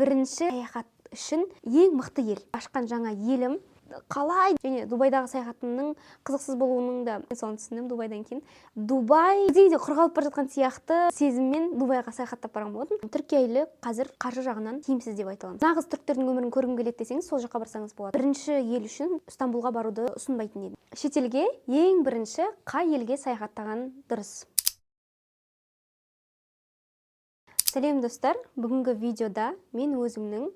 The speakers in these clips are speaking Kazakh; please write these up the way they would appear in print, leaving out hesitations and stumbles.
бірінші саяхат үшін ең мықты ел. Ашқан жаңа елім қалай, және Дубайдағы саяхатымның қызықсыз болуының да соны түсіндім Дубайдан кейін. Дубай де құр қалып бара жатқан сияқты сезіммен Дубайға саяхаттап барған болатын. Түркия елі қазір қаржы жағынан тиімсіз деп айта аламын. Нағыз түріктердің өмірін көргім келеді десеңіз, сол жаққа барсаңыз болады. Бірінші ел үшін Стамбулға баруды ұсынбайтын едім. Шетелге ең бірінші қай елге саяхаттаған дұрыс? Сәлем достар, бүгінгі видеода мен өзімнің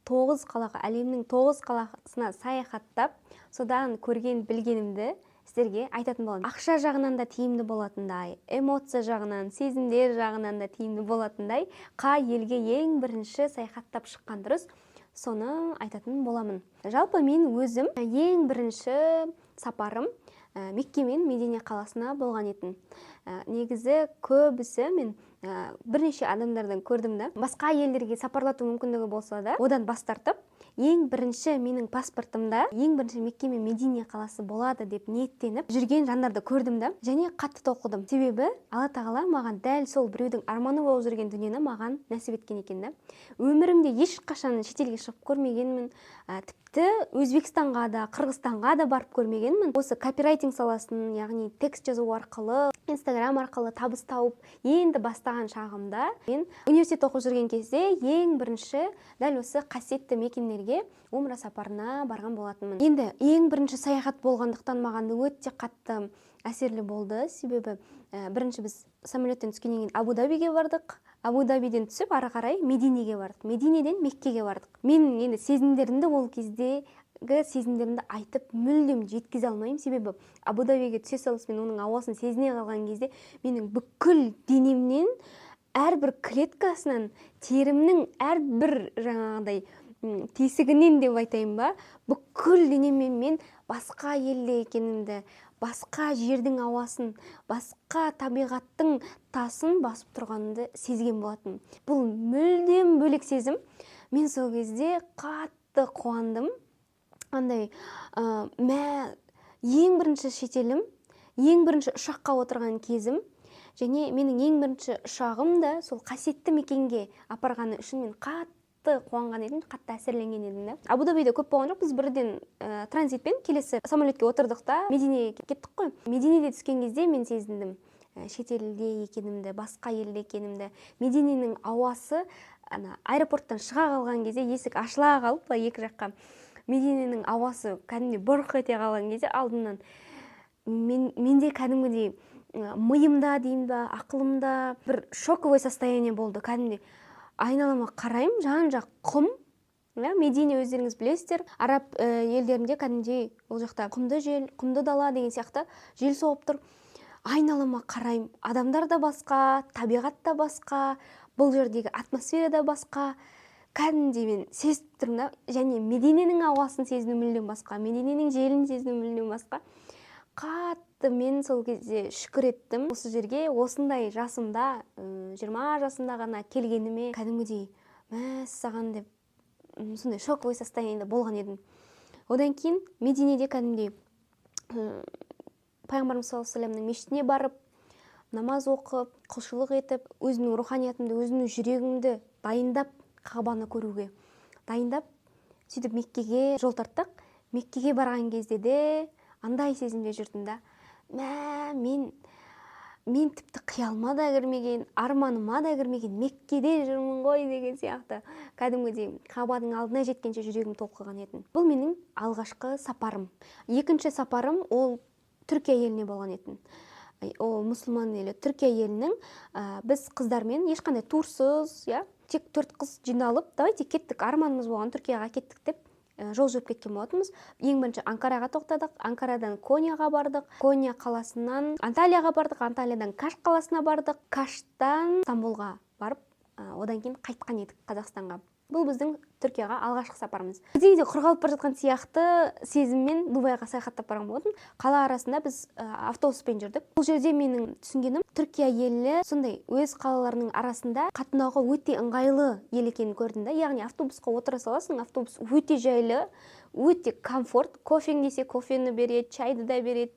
9 қалаға, әлемнің 9 қаласына саяхаттап, содан көрген білгенімді сіздерге айтатын боламын. Ақша жағынан да тиімді болатындай, эмоция жағынан, сезімдер жағынан да тиімді болатындай, қай елге ең бірінші саяхаттап шыққан дұрыс, соны айтатын боламын. Жалпы мен өзім ең бірінші сапарым Мекке мен Медине қаласына болған етін. Негізі көбісі мен бірнеше адамдардан көрдім да, басқа елдерге сапарлату мүмкіндігі болса да, одан бас тартып, ең бірінші менің паспортымда ең бірінші Мекке мен Медине қаласы болады деп ниеттеніп жүрген жандарды көрдім да, және қатты толқыдым. Себебі Алла тағала маған дәл сол біреудің арманы болып жүрген дүниені маған нәсіп еткен екен да. Өмірімде ешқашан шетелге шығып көрмегенмін, тіпті Өзбекстанға да, Қырғызстанға да барып көрмегенмін. Осы копирайтинг саласын, яғни текст жазу арқылы, Инстаграм арқылы табыс тауып, енді бастаған шағымда мен университет оқып жүрген кезде ең бірінші дәл осы қасиетті мекендерге умра сапарына барған болатынмын. Енді ең бірінші саяхат болғандықтан маған өте қатты әсерлі болды. Себебі бірінші біз самолеттен түскеннен кейін Абу-Дабиге бардық. Абу-Дабиден түсіп, ары қарай Мединеге бардық. Мединеден Меккеге бардық. Мен енді сезімдерімді ол кезде сезімдерімді айтып мүлдем жеткізе алмаймын. Себебі Абу-Дабиге түсе салысымен оның ауасын сезіне қалған кезде менің бүкіл денемнен, әрбір клеткасынан, терімнің әрбір жаңағыдай тесігінен деп айтайын ба, бүкіл денеммен мен басқа елде екенімді, басқа жердің ауасын, басқа табиғаттың тасын басып тұрғанымды сезген болатын. Бұл мүлдем бөлек сезім. Мен сол кезде қатты қуандым. Андай, ең бірінші шетелім, ең бірінші ұшаққа отырған кезім, және менің ең бірінші ұшағым да сол қасиетті мекенге апарғаны үшін мен қатты қуанған едім, қатты әсерленген едім да. Абу-Дабиде көп болған жоқ, біз бірден транзитпен келесі самолетке отырдық та Мединеге кеттік қой. Мединеде түскен кезде мен сезіндім шетелде екенімді, басқа елде екенімді. Мединенің ауасы аэропорттан шыға қалған кезде есік ашыла қалып, екі жаққа Мединенің ауасы кәдімгі бұрқ ете қалған кезде алдымнан менде кәдімгідей миымда дейін ба, ақылымда бір шоковой состояние болды. Кәдімгі айналама қараймын, жан-жақ құм. Медине өздеріңіз білесіздер, араб елдерінде кәдімгідей ол жақта құмды жел, құмды дала деген сияқты жел соғып тұр. Айналама қараймын, адамдар да басқа, табиғат та басқа, бұл жердегі атмосфера да басқа. Кәдімгідей мен сезіп тұрмын да, және Мединенің ауасын сезіну мүлдем басқа, Мединенің желін сезіну мүлдем басқа. Қатты мен сол кезде шүкір еттім. Осы жерге осындай жасымда, 20 жасымда ғана келгеніме кәдімгідей мәссаған деп сондай шоковой состояниеде болған едім. Одан кейін Мединеде кәдімгідей Пайғамбарымыз саллаллаху алейхи ва саллямның мешітіне барып, намаз оқып, құлшылық етіп, өзімнің руханиятымды, өзімнің жүрегімді дайындап, Қағбаны көруге дайындап, сөйтіп Меккеге жол тарттық. Меккеге барған кезде де андай сезімде жүрдім да. Мен тіпті қиялыма да кірмеген, арманыма да кірмеген Меккеде жүрмін ғой деген сияқты. Кәдімгідей Қағбаның алдына жеткенше жүрегім толқыған еді. Бұл менің алғашқы сапарым. Екінші сапарым ол Түркия еліне болған еді. Ол мұсылман елі, Түркия елінің біз қыздармен ешқандай турсыз, тек 4 қыз жиналып, давайте кеттік, арманымыз болған Түркияға кеттік деп жол жүріп кеткен болатынбыз. Ең бірінші Анкараға тоқтадық, Анкарадан Коньяға бардық, Конья қаласынан Анталияға бардық, Анталиядан Каш қаласына бардық, Каштан Стамбулға барып, одан кейін қайтқан едік Қазақстанға. Бұл біздің Түркияға алғашқы сапарымыз. Бірдеңеде құрғалып бара жатқан сияқты сезіммен Дубайға саяхаттап барған болатын. Қала арасында біз автобуспен жүрдік. Бұл жерде менің түсінгенім, Түркия елі сондай өз қалаларының арасында қатынауға өте ыңғайлы ел екенін көрдім да. Яғни автобусқа отыра саласың, автобус өте жайлы, өте комфорт. Кофең десе кофені береді, чайды да береді,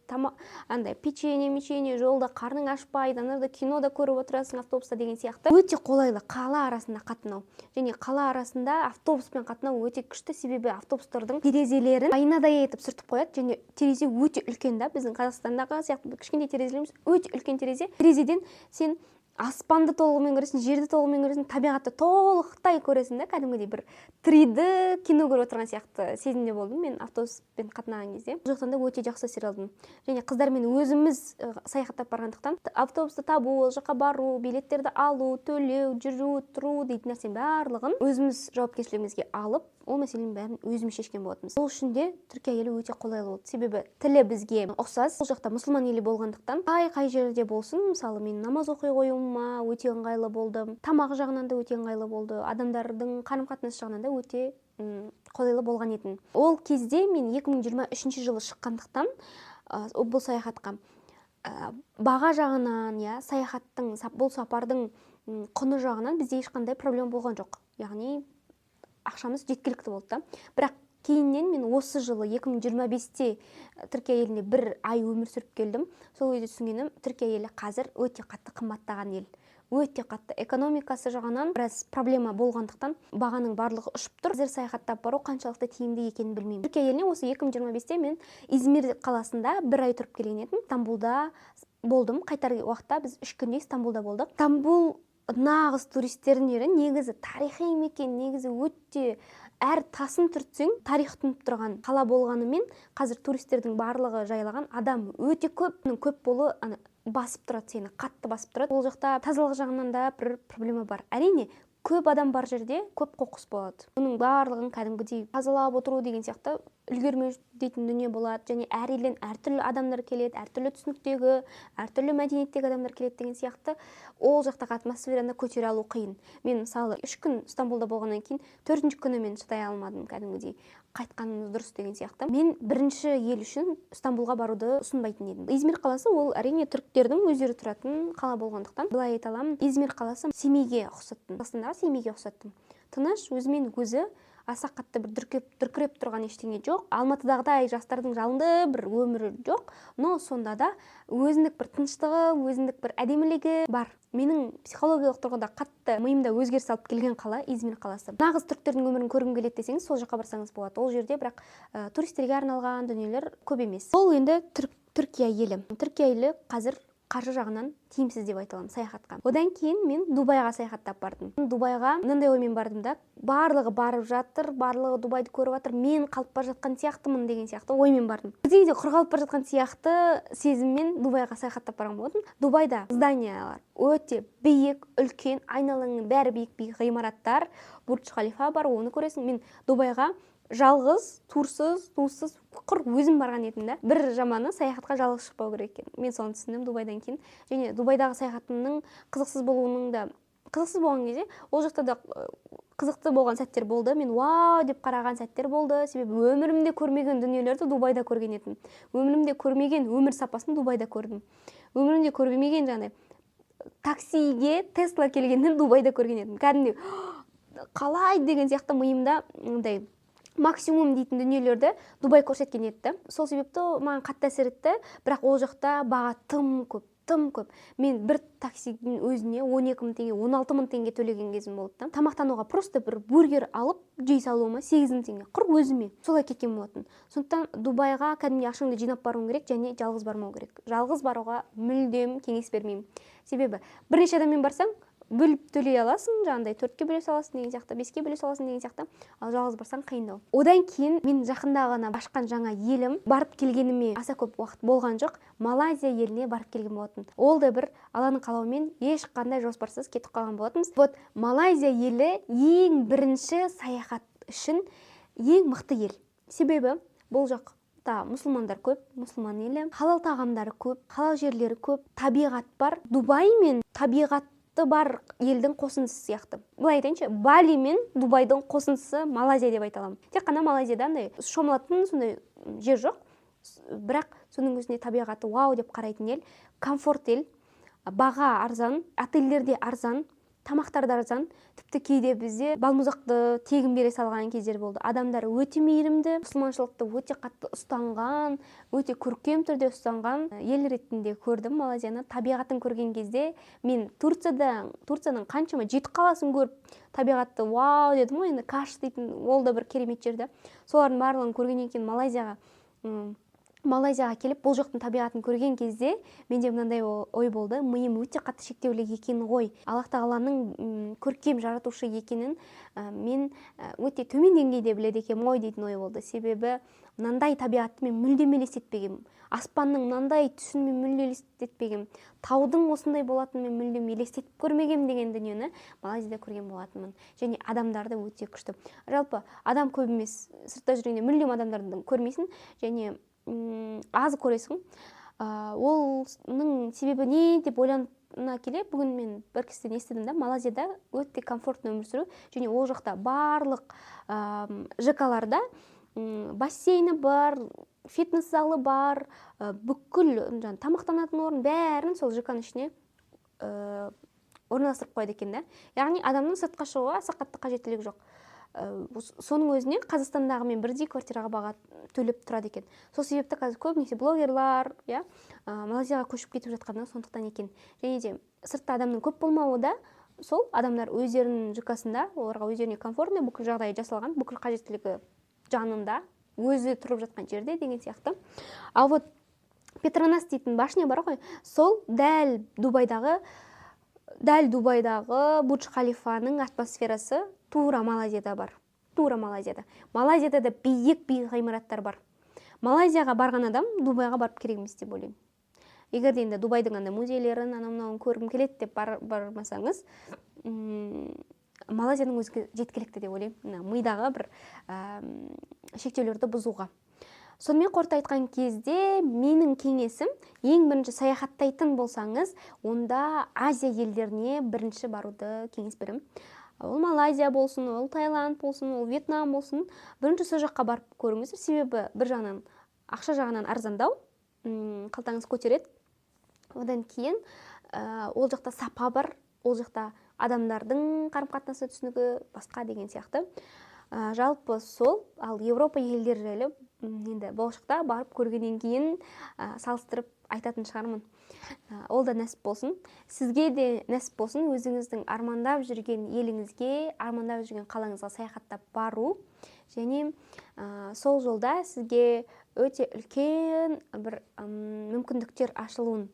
андай печенье, жолда қарның ашпайды, анарда кино да көріп отырасың автобуста деген сияқты. Өте қолайлы қала арасында қатынау. Және қала арасында автобуспен қатынау өте күшті, себебі автобустардың терезелерін айнадай етіп сүртіп қояды, және терезе өте үлкен да, біздің Қазақстандағы сияқты кішкентай терезелеріміз өте үлкен терезе. Терезеден сен аспанды толығымен көресің, жерді толығымен көресің, табиғатты толықтай көресің да, кәдімгідей бір 3D кино көріп отырған сияқты сезімде болдым мен автобуспен қатынаған кезде. Бұл жақтан да өте жақсы әсер алдым. Және қыздармен өзіміз саяхаттап барғандықтан автобусты табу, ол жаққа бару, билеттерді алу, төлеу, жүру, тұру дейтін нәрсенің барлығын өзіміз жауапкершілігімізге алып, ол мәселенің бәрін өзіміз шешкен болатынбыз. Ол үшін де Түркия елі өте қолайлы болды. Себебі тілі бізге ұқсас. Ол жақта мұсылман елі болғандықтан, қай жерде болсын, мысалы мен намаз оқи қоюыма өте ыңғайлы болды. Тамақ жағынан да өте ыңғайлы болды. Адамдардың қарым-қатынас жағынан да өте қолайлы болған етін. Ол кезде мен 2023 жылы шыққандықтан бұл саяхатқа баға жағынан, саяхаттың, бұл сапардың құны жағынан бізде ешқандай проблема болған жоқ. Яғни ақшамыз жеткілікті болды да. Бірақ кейіннен мен осы жылы 2025-те Түркия еліне бір ай өмір сүріп келдім. Сол кезде түсінгенім, Түркия елі қазір өте қатты қымбаттаған ел. Өте қатты экономикасы жағынан біраз проблема болғандықтан бағаның барлығы ұшып тұр. Қазір саяхаттап бару қаншалықты тиімді екенін білмеймін. Түркия еліне осы 2025-те мен Измир қаласында бір ай тұрып келген едім. Стамбулда болдым. Қайтар уақытта біз 3 күндей Стамбулда болдық. Стамбул нағыз туристердің жері, негізі тарихи мекен, негізі өте әр тасын түртсең тарих тұнып тұрған қала болғанымен, қазір туристердің барлығы жайлаған адам өте көп. Көп болу басып тұрады, сені қатты басып тұрады. Ол жақта тазалық жағынан да бір проблема бар. Әрине, көп адам бар жерде көп қоқыс болады. Оның барлығын кәдімгідей тазалап отыру деген сияқты үлгермеу дейтін дүние болады. Және әр елден әртүрлі адамдар келеді, әртүрлі түсініктегі, әртүрлі мәдениеттегі адамдар келеді деген сияқты. Ол жақтағы атмосфераны көтере алу қиын. Мен мысалы 3 күн Стамбулда болғаннан кейін 4-ші күні мен шыдай алмадым, кәдімгідей қайтқанымыз дұрыс деген сияқты. Мен бірінші ел үшін Стамбулға баруды ұсынбайтын едім. Измир қаласы ол әрине түріктердің өздері тұратын қала болғандықтан, былай айта аламын, Измир қаласы Семейге ұқсаттым. Қазақстандағы Семейге ұқсаттым. Тыныш, өзімен өзі аса қатты бір дүркіреп тұрған ештеңе жоқ. Алматыдағыдай жастардың жалынды бір өмірі жоқ, но сонда да өзіндік бір тыныштығы, өзіндік бір әдемілігі бар. Менің психологиялық тұрғыда қатты миымда өзгеріс алып келген қала Измир қаласы. Нағыз түріктердің өмірін көргім келеді десеңіз, сол жаққа барсаңыз болады. Ол жерде бірақ туристерге арналған дүниелер көп емес. Ол енді Түркия елі. Түркия елі қазір қаржы жағынан тиімсіз деп айта аламын саяхатқа. Одан кейін мен Дубайға саяхаттап бардым. Дубайға мынандай оймен бардым да, барлығы барып жатыр, барлығы Дубайды көріп жатыр, мен қалып бара жатқан сияқтымын деген сияқты оймен бардым. Бірдеңеде құрғалып бара жатқан сияқты сезіммен Дубайға саяхаттап барған болдым. Дубайда зданиялар өте биік, үлкен, айналаңның бәрі биік ғимараттар, Бурдж Халифа бар, оны көресің. Мен Дубайға жалғыз, турсыз, туыссыз, құр өзім барған едім да. Бір жаманы саяхатқа жалғыз шықпау керек екен. Мен соны түсіндім Дубайдан кейін. Және Дубайдағы саяхатымның қызықсыз болған кезде, ол жақта да қызықты болған сәттер болды. Мен вау деп қараған сәттер болды. Себебі өмірімде көрмеген дүниелерді Дубайда көрген едім. Өмірімде көрмеген өмір сапасын Дубайда көрдім. Өмірімде көрмеген жаңағыдай таксиге Тесла келгенін Дубайда көрген едім. Кәдімгідей қалай деген сияқты миымда мындай максимум дейтін дүниелерді Дубай көрсеткен еді. Сол себепті маған қатты әсер етті, бірақ ол жақта баға тым көп. Мен бір таксидің өзіне 12 мың теңге, 16 мың теңге төлеген кезім болды. Тамақтануға просто бір бургер алып жей салуыма 8 мың теңге. Құр өзіме солай кеткен болатын. Сондықтан Дубайға кәдімгі ақшаңды жинап баруың керек және жалғыз бармау керек. Жалғыз баруға мүлдем кеңес бермеймін. Себебі бірнеше адаммен барсаң, бөліп төлей аласың, жаңағыдай 4-ке бөле саласың деген сияқты, 5-ке бөле саласың деген сияқты, ал жалғыз барсаң қиындау. Одан кейін мен жақында ғана ашқан жаңа елім, барып келгеніме аса көп уақыт болған жоқ, Малайзия еліне барып келген болатын. Ол да бір Алланың қалауымен ешқандай жоспарсыз кетіп қалған болатынбыз. Вот Малайзия елі ең бірінші саяхат үшін ең мықты ел. Себебі бұл жақта мұсылмандар көп, мұсылман елі, халал тағамдары көп, халал жерлері көп, табиғат бар. Дубай мен табиғат табиғаты бар елдің қосындысы сияқты. Былай айтайыншы, Бали мен Дубайдың қосындысы Малайзия деп айта аламын. Тек қана Малайзияда андай шомылатын сондай жер жоқ, бірақ соның өзіне табиғаты вау деп қарайтын ел, комфорт ел, баға арзан, отельдерде арзан, тамақтар да арзан. Тіпті кейде бізде балмұзақты тегін бере салған кездер болды. Адамдар өте мейірімді, мұсылманшылықты өте қатты ұстанған, өте көркем түрде ұстанған ел ретінде көрдім Малайзияны. Табиғатын көрген кезде мен Турцияның қаншама 7 қаласын көріп, табиғатты вау дедім ғой, енді Каш дейтін ол да бір керемет жерді. Солардың барлығын көргеннен кейін Малайзияға келіп, бұл жақтың табиғатын көрген кезде менде мынандай ой болды: миым өте қатты шектеулі екен ғой. Аллах тағаланың көркем жаратушы екенін мен өте төмен деңгейде біледі екенмін ғой дейтін ой болды. Себебі мынандай табиғатты мен мүлдем елестетпегенмін. Аспанның мынандай түсін мен мүлде елестетпегенмін. Таудың осындай болатынын мен мүлдем елестетіп көрмегенмін деген дүниені Малайзияда көрген болатынмын. Және адамдарды өте күшті. Жалпы адам көп емес, сыртта жүргенде мүлдем адамдарды көрмейсің және аз көресің. Оның себебі не деп ойлана келе, бүгін мен бір кісіден естідім да, Малайзияда өте комфортный өмір сүру, және ол жақта барлық ЖК-ларда бассейні бар, фитнес залы бар, бүкіл тамақтанатын орын бәрін сол ЖК-ның ішіне орналастырып қойды екен да. Яғни адамның сыртқа шығуға аса қатты қажеттілігі жоқ. Соның өзіне Қазақстандағы мен бірдей квартираға баға төлеп тұрады екен. Сол себепті қазір көбінесе блогерлар Малайзияға көшіп кетіп жатқаны сондықтан екен. Және де сыртта адамның көп болмауы да сол, адамдар өздерінің ЖК-сында, оларға өздеріне комфортный, бүкіл жағдайы жасалған, бүкіл қажеттілігі жанында, өзі тұрып жатқан жерде деген сияқты. Ал вот Петронас дейтін башня бар ғой, сол дәл Дубайдағы Бурдж Халифаның атмосферасы тура Малайзияда бар. Тура Малайзияда. Малайзияда да биік ғимараттар бар. Малайзияға барған адам Дубайға барып керек емес деп ойлаймын. Егер де енді Дубайдың андай музейлерін, анау-мынауын көргім келеді деп бармасаңыз, Малайзияның өзі жеткілікті деп ойлаймын. Мидағы бір шектеулерді бұзуға. Сонымен қорыта айтқан кезде менің кеңесім, ең бірінші саяхаттайтын болсаңыз, онда Азия елдеріне бірінші баруды кеңес беремін. Ол Малайзия болсын, ол Таиланд болсын, ол Вьетнам болсын, бірінші сол жаққа барып көріңіз. Себебі бір жағынан ақша жағынан арзандау, қалтаңыз көтереді. Одан кейін ол жақта сапа бар, ол жақта адамдардың қарым-қатынасы түсінігі басқа деген сияқты. Жалпы сол, ал Европа елдері жайлы енді болашақта барып көргеннен кейін салыстырып айтатын шығармын. Ол да нәсіп болсын. Сізге де нәсіп болсын, өзіңіздің армандап жүрген еліңізге, армандап жүрген қалаңызға саяхаттап бару. Және сол жолда сізге өте үлкен бір мүмкіндіктер ашылуын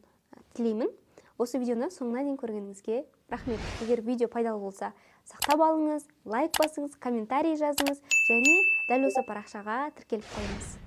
тілеймін. Осы видеоны соңына дейін көргеніңізге рахмет. Егер видео пайдалы болса, сақтап алыңыз, лайк басыңыз, комментарий жазыңыз және дәл осы парақшаға тіркеліп қойыңыз.